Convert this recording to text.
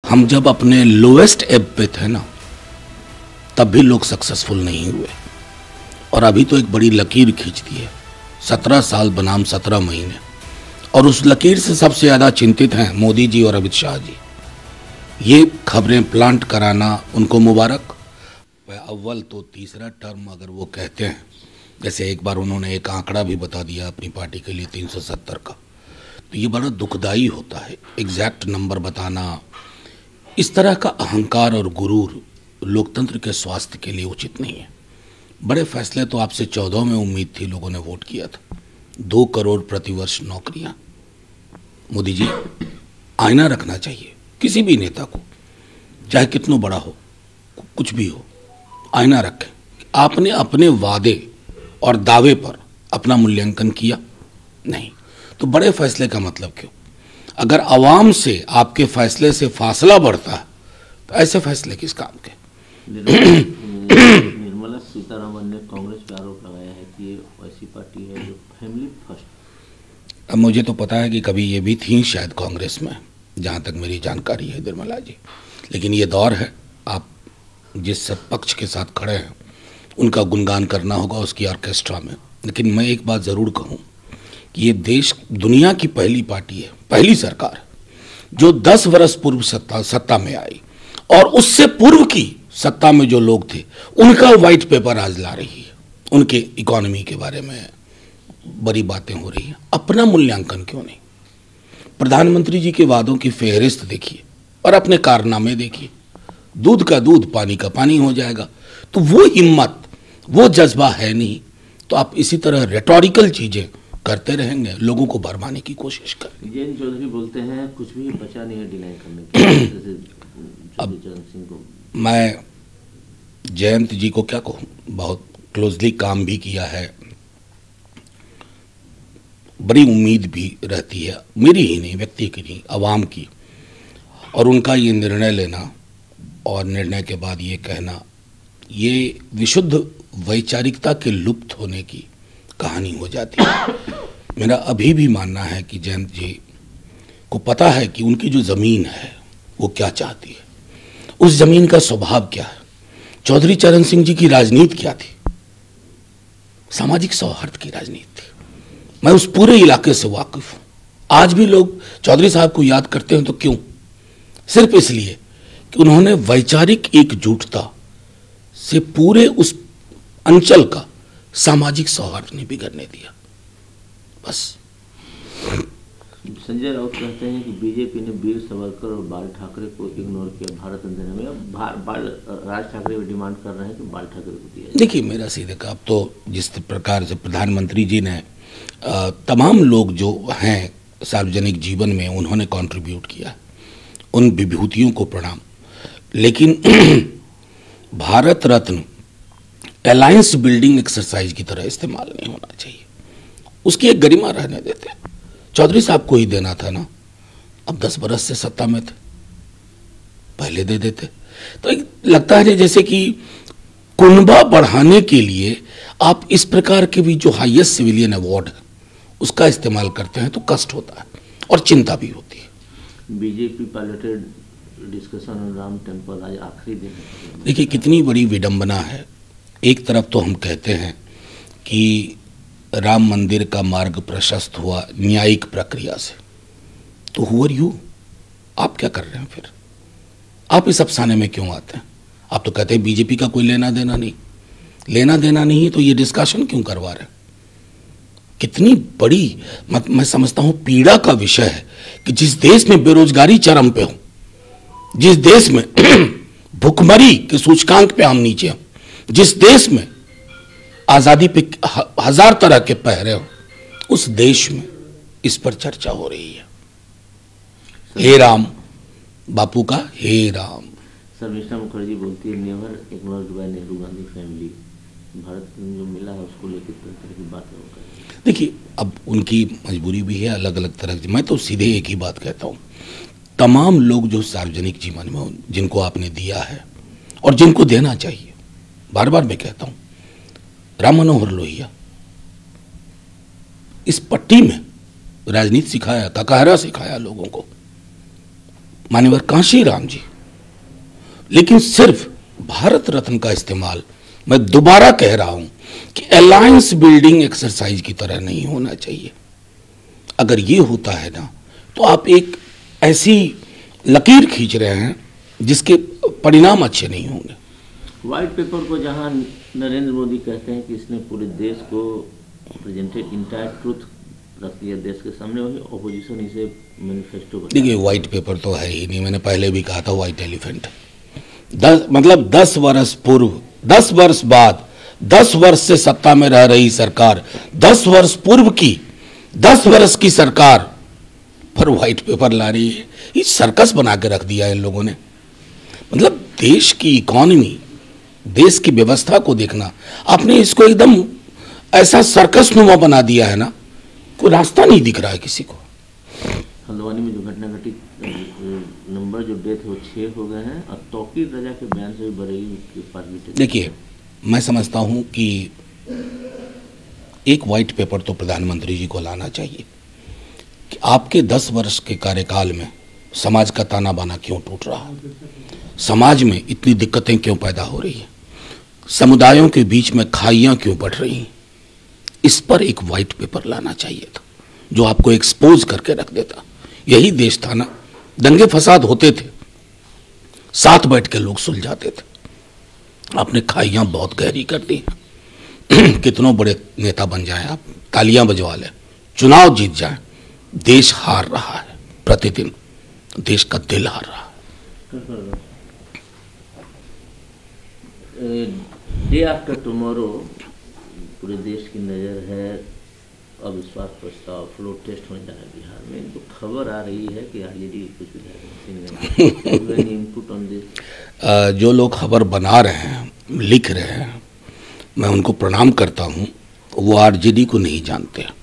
हम जब अपने लोएस्ट एब पे थे ना, तब भी लोग सक्सेसफुल नहीं हुए। और अभी तो एक बड़ी लकीर खींच दी है, 17 साल बनाम 17 महीने। और उस लकीर से सबसे ज़्यादा चिंतित हैं मोदी जी और अमित शाह जी। ये खबरें प्लांट कराना उनको मुबारक। अव्वल तो तीसरा टर्म अगर वो कहते हैं, जैसे एक बार उन्होंने एक आंकड़ा भी बता दिया अपनी पार्टी के लिए 370 का, तो ये बड़ा दुखदाई होता है। एग्जैक्ट नंबर बताना, इस तरह का अहंकार और गुरूर लोकतंत्र के स्वास्थ्य के लिए उचित नहीं है। बड़े फैसले तो आपसे 14 में उम्मीद थी, लोगों ने वोट किया था। 2 करोड़ प्रतिवर्ष नौकरियां। मोदी जी, आईना रखना चाहिए किसी भी नेता को, चाहे कितना बड़ा हो, कुछ भी हो, आईना रखें। आपने अपने वादे और दावे पर अपना मूल्यांकन किया नहीं, तो बड़े फैसले का मतलब क्यों? अगर आवाम से आपके फैसले से फासला बढ़ता है तो ऐसे फैसले किस काम के? निर्मला सीतारमण ने कांग्रेस पे आरोप लगाया है कि ये ऐसी पार्टी है जो फैमिली फर्स्ट। अब मुझे तो पता है कि कभी ये भी थी शायद कांग्रेस में, जहाँ तक मेरी जानकारी है निर्मला जी, लेकिन ये दौर है, आप जिस सब पक्ष के साथ खड़े हैं उनका गुणगान करना होगा उसकी ऑर्केस्ट्रा में। लेकिन मैं एक बात ज़रूर कहूँ कि ये देश दुनिया की पहली पार्टी है, पहली सरकार जो 10 वर्ष पूर्व सत्ता में आई, और उससे पूर्व की सत्ता में जो लोग थे उनका व्हाइट पेपर आज ला रही है। उनके इकोनॉमी के बारे में बड़ी बातें हो रही हैं। अपना मूल्यांकन क्यों नहीं? प्रधानमंत्री जी के वादों की फेहरिस्त देखिए और अपने कारनामे देखिए। दूध का दूध, पानी का पानी हो जाएगा। तो वो हिम्मत, वो जज्बा है नहीं, तो आप इसी तरह रेटोरिकल चीजें करते रहेंगे, लोगों को भरमाने की कोशिश करेंगे। जयंत चौधरी बोलते हैं कुछ भी बचा नहीं है डिनाई करने के। अब मैं जयंत जी को क्या कहूँ, बहुत क्लोजली काम भी किया है, बड़ी उम्मीद भी रहती है, मेरी ही नहीं, व्यक्ति की नहीं, आवाम की। और उनका ये निर्णय लेना और निर्णय के बाद ये कहना, ये विशुद्ध वैचारिकता के लुप्त होने की कहानी हो जाती है। मेरा अभी भी मानना है कि जयंत जी को पता है कि उनकी जो ज़मीन है वो क्या चाहती है, उस ज़मीन का स्वभाव क्या है। चौधरी चरण सिंह जी की राजनीति क्या थी? सामाजिक सौहार्द की राजनीति थी। मैं उस पूरे इलाके से वाकिफ हूँ। आज भी लोग चौधरी साहब को याद करते हैं तो क्यों? सिर्फ इसलिए कि उन्होंने वैचारिक एकजुटता से पूरे उस अंचल का सामाजिक सौहार्द नहीं बिगड़ने दिया, बस। संजय राउत कहते हैं कि बीजेपी ने वीर सावरकर और बाल ठाकरे को इग्नोर किया भारत देने में। राज ठाकरे भी डिमांड कर रहे हैं कि बाल ठाकरे को दिया जाए। देखिए, मेरा सीधे का, अब तो जिस प्रकार से प्रधानमंत्री जी ने तमाम लोग जो हैं सार्वजनिक जीवन में उन्होंने कंट्रीब्यूट किया, उन विभूतियों को प्रणाम। लेकिन Bharat Ratna alliance building exercise की तरह इस्तेमाल नहीं होना चाहिए। उसकी एक गरिमा रहने देते। चौधरी साहब को ही देना था ना, अब 10 बरस से सत्ता में थे, पहले दे देते। तो लगता है जैसे कि कुनबा बढ़ाने के लिए आप इस प्रकार के भी जो हाईएस्ट सिविलियन अवार्ड है उसका इस्तेमाल करते हैं तो कष्ट होता है और चिंता भी होती है। BJP piloted discussion on Ram temple आज आखिरी दिन है। देखिए, कितनी बड़ी विडंबना है। एक तरफ तो हम कहते हैं कि राम मंदिर का मार्ग प्रशस्त हुआ न्यायिक प्रक्रिया से, तो हु आर यू? आप क्या कर रहे हैं फिर? आप इस अफसाने में क्यों आते हैं? आप तो कहते हैं बीजेपी का कोई लेना देना नहीं। लेना देना नहीं तो ये डिस्कशन क्यों करवा रहे हैं? कितनी बड़ी मैं समझता हूं पीड़ा का विषय है कि जिस देश में बेरोजगारी चरम पे हो, जिस देश में भुखमरी के सूचकांक पे हम नीचे हो, जिस देश में आजादी पे 1000 तरह के पहरे हो, उस देश में इस पर चर्चा हो रही है। हे राम, बापू का हे राम। शर्मिष्ठा मुखर्जी बोलती है never ignored bye Nehru Gandhi family. Bharat में जो मिला है उसको लेकर तरह की बात है। देखिए, अब उनकी मजबूरी भी है, अलग अलग तरह की। मैं तो सीधे एक ही बात कहता हूँ, तमाम लोग जो सार्वजनिक जीवन में जिनको आपने दिया है और जिनको देना चाहिए, बार बार मैं कहता हूँ, राम मनोहर लोहिया इस पट्टी में राजनीति सिखाया, ककाहरा सिखाया लोगों को। मान्यवर कांशीराम जी। लेकिन सिर्फ भारत रत्न का इस्तेमाल, मैं दोबारा कह रहा हूं कि अलायंस बिल्डिंग एक्सरसाइज की तरह नहीं होना चाहिए। अगर ये होता है ना तो आप एक ऐसी लकीर खींच रहे हैं जिसके परिणाम अच्छे नहीं होंगे। व्हाइट पेपर को जहां नरेंद्र मोदी कहते हैं कि इसने पूरे देश को प्रेजेंटेड इंटायर ट्रूथ रख दिया देश के सामने, वही ऑपोजिशन इसे मैनिफेस्टो बता। देखिए व्हाइट पेपर तो है ही नहीं, मैंने पहले भी कहा था व्हाइट एलिफेंट। 10 वर्ष पूर्व, 10 वर्ष बाद, 10 वर्ष से सत्ता में रह रही सरकार, 10 वर्ष पूर्व की 10 वर्ष की सरकार पर व्हाइट पेपर ला रही है। ये सर्कस बना के रख दिया है इन लोगों ने। मतलब देश की इकोनॉमी, देश की व्यवस्था को देखना, आपने इसको एकदम ऐसा सर्कस नुमा बना दिया है ना, कोई रास्ता नहीं दिख रहा है किसी को। हल्द्वानी में जो घटना घटी, नंबर जो डेथ वो 6 हो गए हैं और तौकीर रजा के बयान से भी बरेली के पास भी। देखिए मैं समझता हूं कि एक व्हाइट पेपर तो प्रधानमंत्री जी को लाना चाहिए कि आपके 10 वर्ष के कार्यकाल में समाज का ताना बाना क्यों टूट रहा है, समाज में इतनी दिक्कतें क्यों पैदा हो रही हैं, समुदायों के बीच में खाइयां क्यों बढ़ रही हैं। इस पर एक व्हाइट पेपर लाना चाहिए था जो आपको एक्सपोज करके रख देता। यही देश था ना, दंगे फसाद होते थे, साथ बैठ के लोग सुलझाते थे। आपने खाइयां बहुत गहरी कर दी। कितनों बड़े नेता बन जाएं आप, तालियां बजवा लें, चुनाव जीत जाएं, देश हार रहा है, प्रतिदिन देश का दिल हार रहा है। डे आफ्टर टुमारो पूरे देश की नज़र है, अविश्वास प्रस्ताव फ्लोर टेस्ट होने जा रहा है बिहार में। तो खबर आ रही है कि आरजेडी कुछ विधायक इनपुट ऑन दिस। जो लोग खबर बना रहे हैं, लिख रहे हैं, मैं उनको प्रणाम करता हूं। वो आरजेडी को नहीं जानते हैं।